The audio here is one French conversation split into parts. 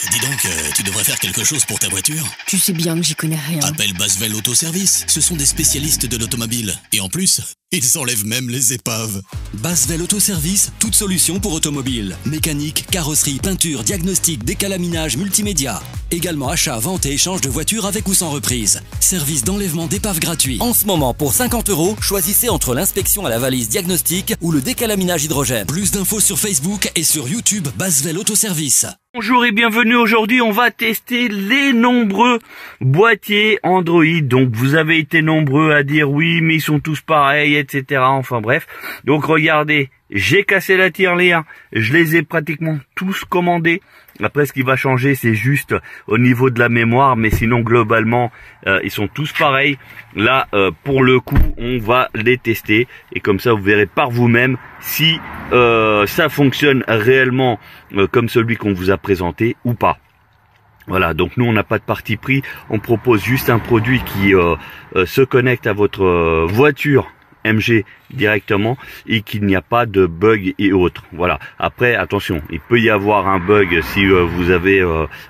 Dis donc, tu devrais faire quelque chose pour ta voiture. Tu sais bien que j'y connais rien. Appelle Basvel Autoservice. Ce sont des spécialistes de l'automobile. Et en plus, ils enlèvent même les épaves. Basvel Autoservice, toute solution pour automobile. Mécanique, carrosserie, peinture, diagnostic, décalaminage, multimédia. Également achat, vente et échange de voitures avec ou sans reprise. Service d'enlèvement d'épave gratuit. En ce moment, pour 50 €, choisissez entre l'inspection à la valise diagnostic ou le décalaminage hydrogène. Plus d'infos sur Facebook et sur YouTube Basvel Autoservice. Bonjour et bienvenue. Aujourd'hui on va tester les nombreux boîtiers Android. Donc vous avez été nombreux à dire oui mais ils sont tous pareils, etc. Enfin bref, donc regardez, j'ai cassé la tirelire, je les ai pratiquement tous commandés. Après ce qui va changer c'est juste au niveau de la mémoire, mais sinon globalement ils sont tous pareils. Là pour le coup on va les tester et comme ça vous verrez par vous-même si ça fonctionne réellement comme celui qu'on vous a présenté ou pas. Voilà, donc nous on n'a pas de parti pris, on propose juste un produit qui se connecte à votre voiture MG directement et qu'il n'y a pas de bug et autres. Voilà. Après, attention, il peut y avoir un bug si vous avez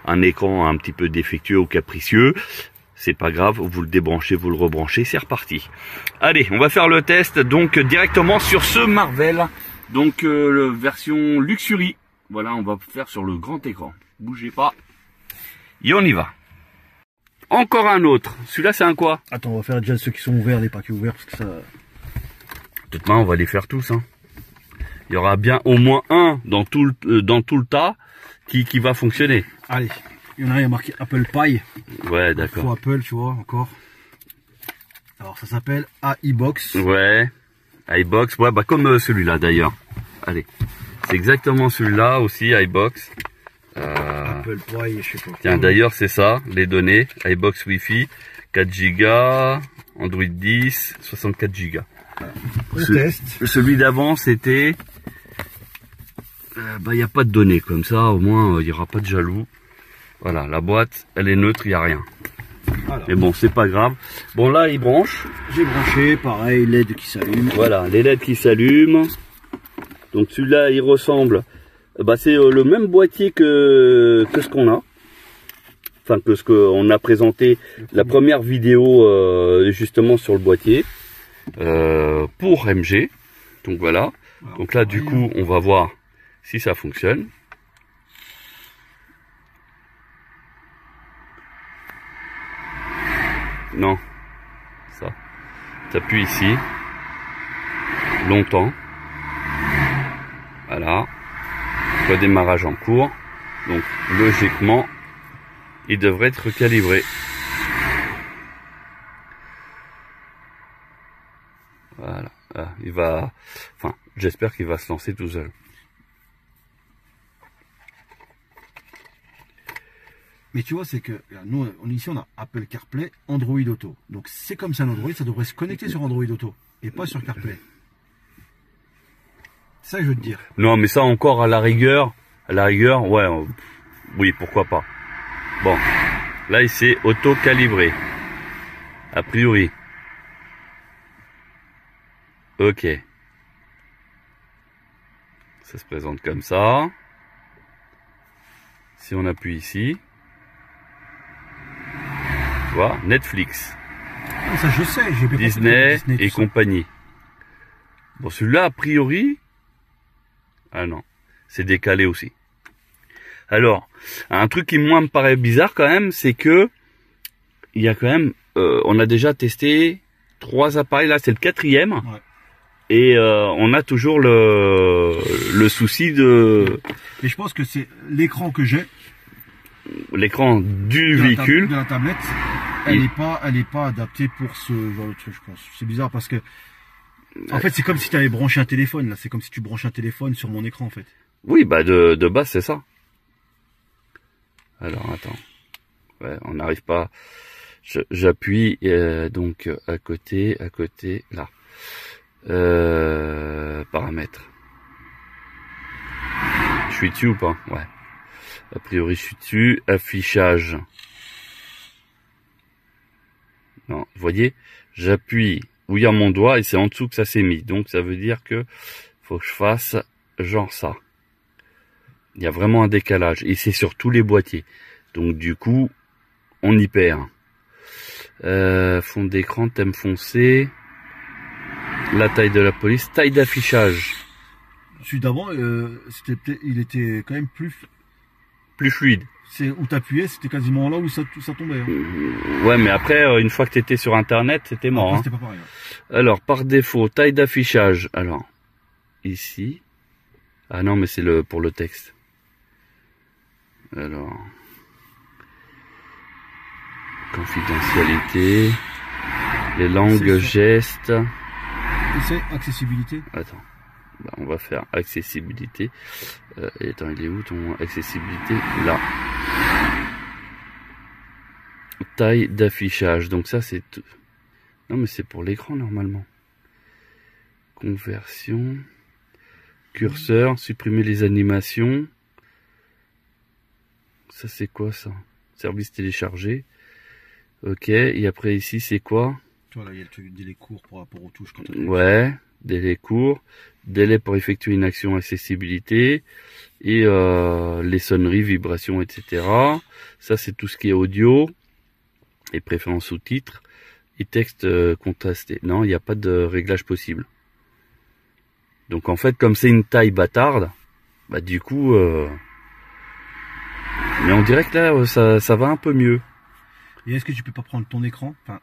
un écran un petit peu défectueux ou capricieux. C'est pas grave, vous le débranchez, vous le rebranchez, c'est reparti. Allez, on va faire le test donc directement sur ce Marvel. Donc version Luxury. Voilà, on va faire sur le grand écran. Bougez pas. Et on y va. Encore un autre. Celui-là, c'est un quoi? Attends, on va faire déjà ceux qui sont ouverts, les paquets ouverts, parce que ça... De toute manière, on va les faire tous. Hein. Il y aura bien au moins un dans tout le tas qui va fonctionner. Allez, il y en a un, il y a marqué Apple Pie. Ouais, d'accord. Faut Apple, tu vois, encore. Alors, ça s'appelle iBox. Ouais, iBox. Ouais, bah comme celui-là d'ailleurs. Allez, c'est exactement celui-là aussi, iBox. Apple Pie, je sais pas. Tiens, d'ailleurs, c'est ça, les données. iBox Wi-Fi, 4 Go, Android 10, 64 Go. On teste. Celui d'avant, c'était... bah, il n'y a pas de données, comme ça, au moins, il n'y aura pas de jaloux. Voilà, la boîte, elle est neutre, il n'y a rien. Voilà. Mais bon, c'est pas grave. Bon, là, il branche. J'ai branché, pareil, LED qui s'allume. Voilà, les LED qui s'allument. Donc, celui-là, il ressemble... Bah, c'est le même boîtier que ce qu'on a. Enfin, que ce qu'on a présenté la première vidéo, justement, sur le boîtier. Pour MG. Donc voilà. Donc là du coup on va voir si ça fonctionne. Non. Ça. T'appuies ici. Longtemps. Voilà. Redémarrage en cours. Donc logiquement il devrait être calibré. Voilà, il va, enfin, j'espère qu'il va se lancer tout seul. Mais tu vois, c'est que nous, ici, on a Apple CarPlay, Android Auto. Donc, c'est comme ça, un Android, ça devrait se connecter sur Android Auto et pas sur CarPlay. C'est ça que je veux te dire. Non, mais ça encore à la rigueur, ouais, oui, pourquoi pas. Bon, là, il s'est auto-calibré, a priori. Ok. Ça se présente comme ça. Si on appuie ici. Tu vois, Netflix. Ah, ça je sais, j'ai Disney et compagnie. Bon, celui-là, a priori... Ah non, c'est décalé aussi. Alors, un truc qui moi me paraît bizarre quand même, c'est que... Il y a quand même... on a déjà testé 3 appareils, là c'est le 4e. Ouais. Et on a toujours le souci de... Et je pense que c'est l'écran que j'ai. L'écran du véhicule. De la tablette. Elle est pas adaptée pour ce genre de truc, je pense. C'est bizarre parce que... En fait, c'est comme si tu avais branché un téléphone, là. C'est comme si tu branches un téléphone sur mon écran, en fait. Oui, bah de base, c'est ça. Alors, attends. Ouais, on n'arrive pas... J'appuie donc à côté, là. Paramètres. Je suis dessus ou pas? Ouais. A priori, je suis dessus. Affichage. Non, vous voyez, j'appuie où il y a mon doigt et c'est en dessous que ça s'est mis. Donc, ça veut dire que faut que je fasse genre ça. Il y a vraiment un décalage. Et c'est sur tous les boîtiers. Donc du coup, on y perd. Fond d'écran, thème foncé. La taille de la police. Taille d'affichage. Celui d'avant, il était quand même plus fluide. C'est où t'appuyais, c'était quasiment là où ça tombait. Hein. Ouais, mais après, une fois que t'étais sur Internet, c'était mort. Après, hein. C'était pas pareil. Hein. Alors, par défaut, taille d'affichage. Alors, ici. Ah non, mais c'est pour le texte. Alors, confidentialité, les langues, gestes. C'est accessibilité. Attends. Bah, on va faire accessibilité. Et attends, il est où ton accessibilité? Là. Taille d'affichage. Donc ça, c'est tout. Non, mais c'est pour l'écran normalement. Conversion. Curseur. Supprimer les animations. Ça, c'est quoi ça? Service téléchargé. Ok. Et après ici, c'est quoi? Tu vois, là, il y a le truc délai court par rapport aux touches. Quand ouais. Délai court, délai pour effectuer une action, accessibilité, et les sonneries, vibrations, etc. Ça, c'est tout ce qui est audio, et préférences sous-titres, et texte contrasté. Non, il n'y a pas de réglage possible. Donc en fait, comme c'est une taille bâtarde, bah du coup... Mais on dirait que là, ça va un peu mieux. Et est-ce que tu peux pas prendre ton écran, enfin,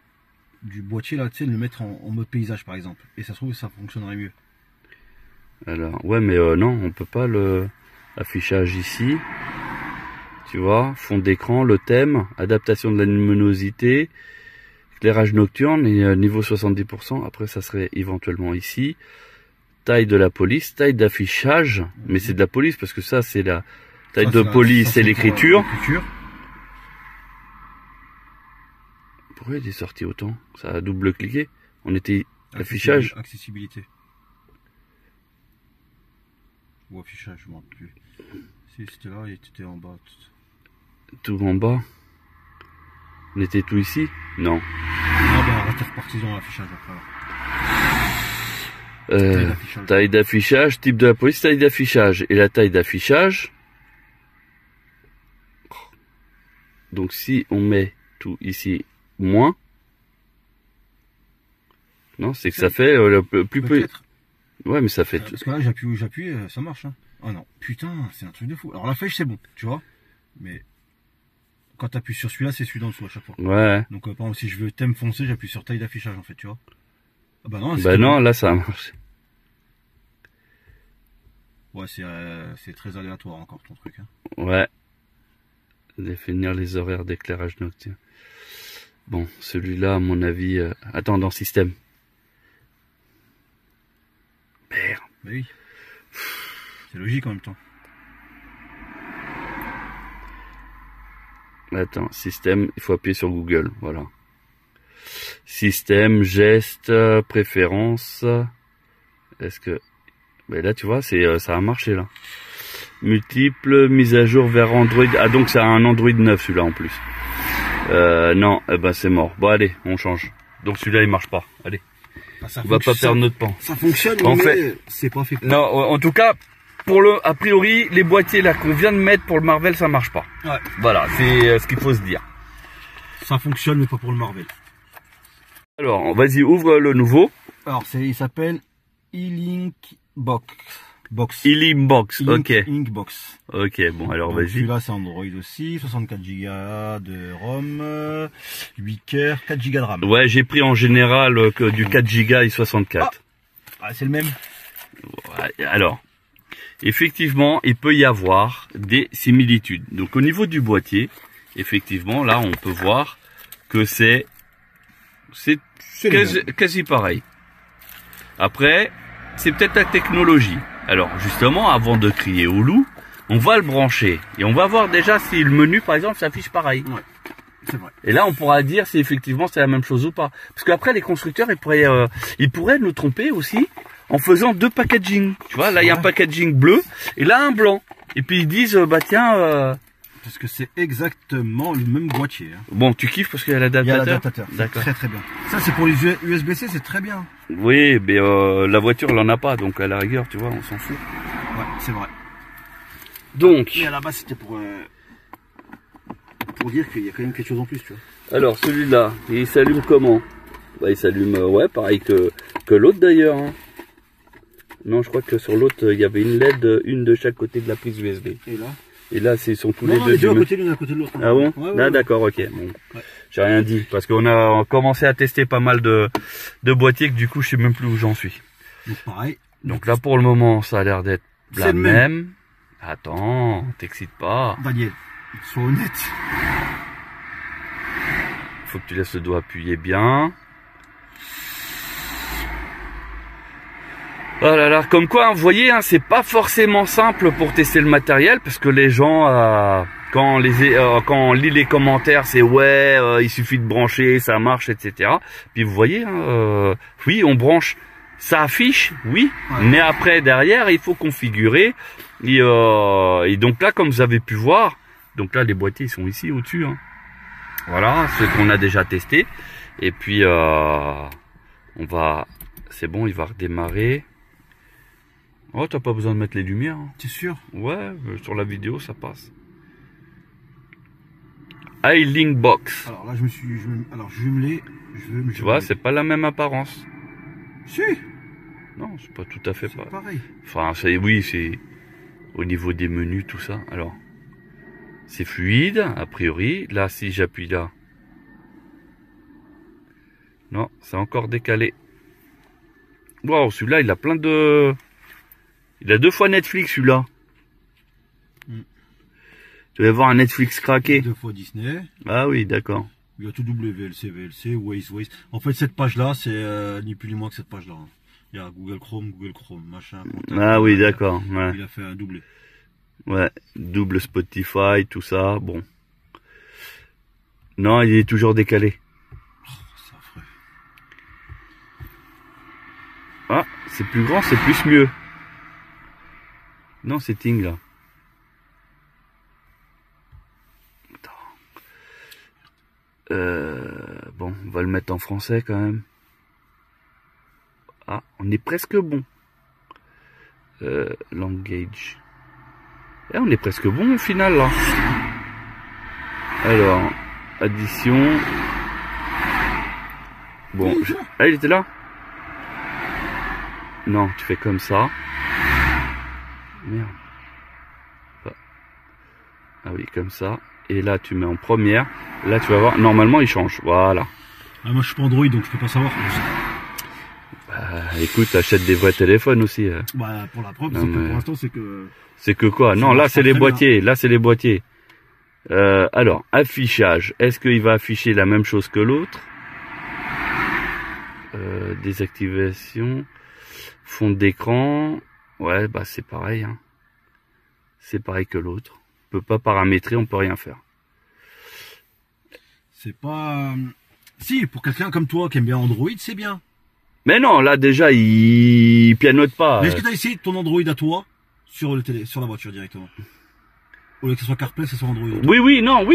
du boîtier là, tu sais, le mettre en mode paysage par exemple, et ça se trouve ça fonctionnerait mieux. Alors ouais, mais non, on peut pas le affichage ici. Tu vois, fond d'écran, le thème, adaptation de la luminosité, éclairage nocturne et niveau 70%. Après ça serait éventuellement ici. Taille de la police, taille d'affichage, mais c'est de la police parce que ça c'est la taille de police, c'est l'écriture. Pourquoi il est sorti autant? Ça a double-cliqué. On était affichage. Accessibilité. Ou affichage, je m'en rappelle plus. Si c'était là, il était en bas. Tout en bas. On était tout ici? Non. Ah bah arrêtez reparti dans l'affichage après. Taille d'affichage, type de la police, taille d'affichage. Et la taille d'affichage. Donc si on met tout ici moins. Non, c'est que ça fait le plus peu. Ouais, mais ça fait. Parce que là, j'appuie, ça marche. Hein. Ah non, putain, c'est un truc de fou. Alors la flèche, c'est bon, tu vois. Mais quand tu appuies sur celui-là, c'est celui d'en dessous à chaque fois. Ouais. Donc par exemple, si je veux thème foncé, j'appuie sur taille d'affichage en fait, tu vois. Ah bah non. Bah non, là ça a marché. Ouais, c'est très aléatoire encore ton truc. Hein. Ouais. Définir les horaires d'éclairage nocturne. Bon, celui-là, à mon avis... Attends, dans système. Merde. Bah oui. C'est logique en même temps. Attends, système, il faut appuyer sur Google, voilà. Système, geste, préférence. Est-ce que... Ben là, tu vois, ça a marché, là. Multiple, mise à jour vers Android. Ah, donc c'est un Android 9, celui-là, en plus. Non, eh ben c'est mort. Bon, allez, on change. Donc celui-là, il marche pas. Allez. Ah, on va pas perdre notre temps. Ça fonctionne, en mais fait, c'est pas fait. Non, en tout cas, a priori, les boîtiers là qu'on vient de mettre pour le Marvel, ça marche pas. Ouais. Voilà, c'est ce qu'il faut se dire. Ça fonctionne, mais pas pour le Marvel. Alors, vas-y, ouvre le nouveau. Alors, il s'appelle E-Link Box. E-Link Box, ok. E-Link Box. Ok, bon, alors vas-y. Celui-là, c'est Android aussi, 64 Go de ROM, 8 cœurs, 4 Go de RAM. Ouais, j'ai pris en général que du 4 Go et 64. Ah, c'est le même. Ouais, alors, effectivement, il peut y avoir des similitudes. Donc, au niveau du boîtier, effectivement, là, on peut voir que c'est quasi pareil. Après, c'est peut-être la technologie. Alors, justement, avant de crier au loup, on va le brancher. Et on va voir déjà si le menu, par exemple, s'affiche pareil. Ouais, c'est vrai. Et là, on pourra dire si effectivement c'est la même chose ou pas. Parce qu'après, les constructeurs, ils pourraient nous tromper aussi en faisant deux packaging. Tu vois, là, il y a un packaging bleu et là, un blanc. Et puis, ils disent, bah tiens... Parce que c'est exactement le même boîtier. Hein. Bon, tu kiffes parce qu'il y a l'adaptateur. Il y a l'adaptateur. D'accord. Très très bien. Ça, c'est pour les USB-C, c'est très bien. Oui, mais la voiture, elle en a pas. Donc, à la rigueur, tu vois, on s'en fout. Ouais, c'est vrai. Donc, Mais à la base, c'était pour dire qu'il y a quand même quelque chose en plus, tu vois. alors celui-là, il s'allume comment? Bah, il s'allume, ouais, pareil que l'autre d'ailleurs. Hein. Non, je crois que sur l'autre, il y avait une LED, une de chaque côté de la prise USB. Et là, ils sont tous les deux. Les deux à côté l'un à côté de l'autre. Ah bon? Ouais, Ah d'accord, ok. Bon. Ouais. J'ai rien dit parce qu'on a commencé à tester pas mal de boîtiers que du coup, je sais même plus où j'en suis. Donc pareil. Donc là, pour le moment, ça a l'air d'être la même. Attends, t'excites pas. Daniel, sois honnête. Faut que tu laisses le doigt appuyé bien. Oh là là, comme quoi, vous voyez, hein, c'est pas forcément simple pour tester le matériel parce que les gens, quand on lit les commentaires, c'est ouais, il suffit de brancher, ça marche, etc. Puis vous voyez, hein, oui, on branche, ça affiche, oui, ouais. Mais après derrière, il faut configurer. Et donc là, comme vous avez pu voir, donc là les boîtiers ils sont ici au-dessus. Hein. Voilà, ce qu'on a déjà testé. Et puis c'est bon, il va redémarrer. Oh, t'as pas besoin de mettre les lumières. Hein. T'es sûr? Ouais, sur la vidéo, ça passe. iLink Box. Alors là, je me suis jumelé. Tu vois, c'est pas la même apparence. Si. Non, c'est pas tout à fait pareil. Enfin, oui, c'est au niveau des menus, tout ça. Alors, c'est fluide, a priori. Là, si j'appuie là. Non, c'est encore décalé. Wow, celui-là, il a plein de... Il a 2 fois Netflix, celui-là. Tu vas voir un Netflix craqué. 2 fois Disney. Ah oui, d'accord. Il y a tout VLC, Waze. En fait, cette page-là, c'est ni plus ni moins que cette page-là. Il y a Google Chrome, machin. Contact, ah oui, d'accord. Ouais. Il a fait un doublé. Ouais, double Spotify, tout ça. Bon. Non, il est toujours décalé. Oh, c'est affreux. Ah, c'est plus grand, c'est plus mieux. Non, c'est Ting là. Bon, on va le mettre en français quand même. Ah, on est presque bon. Language. Et on est presque bon au final là. Alors, addition. Bon, ah, il était là? Non, tu fais comme ça. Merde. Ah oui, comme ça. Et là, tu mets en première. Là, tu vas voir. Normalement, il change. Voilà. Ah, moi, je suis pas Android, donc je peux pas savoir. Bah, écoute, achète des vrais téléphones aussi. Bah, pour la preuve, pour l'instant, c'est que... C'est que quoi? Non, là, c'est les boîtiers. Là, c'est les boîtiers. Alors, affichage. Est-ce qu'il va afficher la même chose que l'autre? Désactivation. Fond d'écran. Ouais, bah, c'est pareil. Hein. C'est pareil que l'autre. On peut pas paramétrer, on peut rien faire. C'est pas... Si, pour quelqu'un comme toi qui aime bien Android, c'est bien. Mais non, là déjà, il pianote pas. Mais est-ce que tu as essayé ton Android à toi sur la voiture directement? Au lieu que ce soit CarPlay, ce soit Android. Oui, non,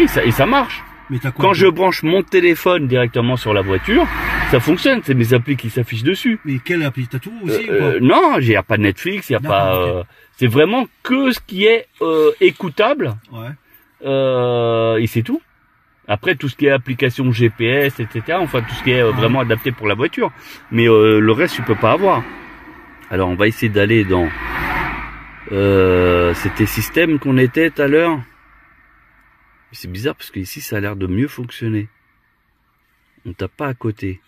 ça marche. Mais t'as quoi, quand je branche mon téléphone directement sur la voiture, ça fonctionne, c'est mes applis qui s'affichent dessus. Mais quelle appli? T'as tout aussi ou pas? Non, il n'y a pas Netflix, il n'y a pas... Okay. C'est vraiment que ce qui est écoutable. Ouais. Et c'est tout. Après, tout ce qui est application GPS, etc. Enfin, tout ce qui est vraiment adapté pour la voiture. Mais le reste, tu peux pas avoir. Alors, on va essayer d'aller dans... C'était système qu'on était tout à l'heure. C'est bizarre parce qu'ici, ça a l'air de mieux fonctionner. On tape pas à côté.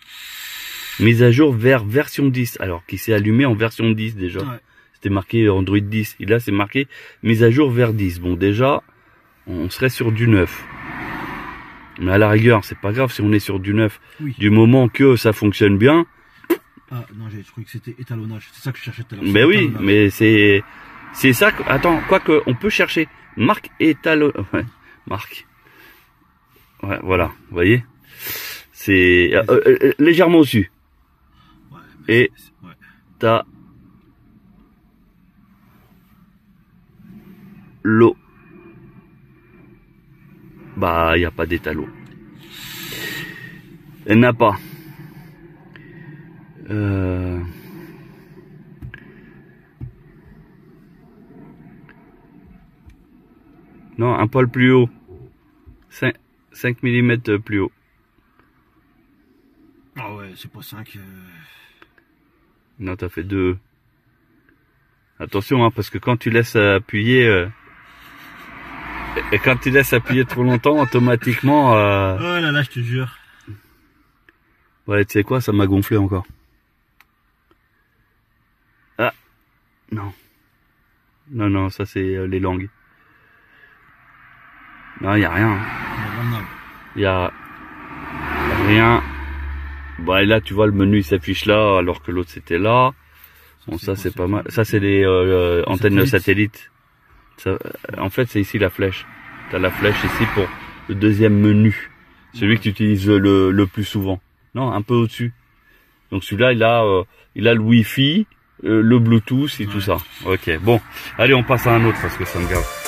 Mise à jour vers version 10. Alors, qui s'est allumé en version 10 déjà. Ouais. C'était marqué Android 10. Et là, c'est marqué mise à jour vers 10. Bon, déjà, on serait sur du 9. Mais à la rigueur, c'est pas grave si on est sur du 9. Oui. Du moment que ça fonctionne bien. Ah, non, j'ai cru que c'était étalonnage. C'est ça que je cherchais tout à l'heure. Mais oui, mais c'est ça que, attends, quoique, on peut chercher marque étalonnage. Ouais, marque. Ouais, voilà, vous voyez. C'est légèrement au-dessus. Ouais, et ouais. T'as l'eau. Bah, il n'y a pas d'étalon. Elle n'a pas. Non, un poil plus haut. 5 mm plus haut. Ah ouais, c'est pas 5. Non, t'as fait 2. Attention, hein, parce que quand tu laisses appuyer... et quand tu laisses appuyer trop longtemps, automatiquement... Oh là là, je te jure. Ouais, tu sais quoi, ça m'a gonflé encore. Ah, non. Non, non, ça c'est les langues. Non, y a rien. Y a rien. Bon, et là, tu vois, le menu il s'affiche là, alors que l'autre c'était là. Bon, ça c'est pas mal. Ça c'est les antennes de satellite. Ça, en fait, c'est ici la flèche. T'as la flèche ici pour le deuxième menu. Celui que tu utilises le plus souvent. Non, un peu au-dessus. Donc celui-là, il a le Wi-Fi, le Bluetooth et tout ça. Ok, bon. Allez, on passe à un autre parce que ça me gave.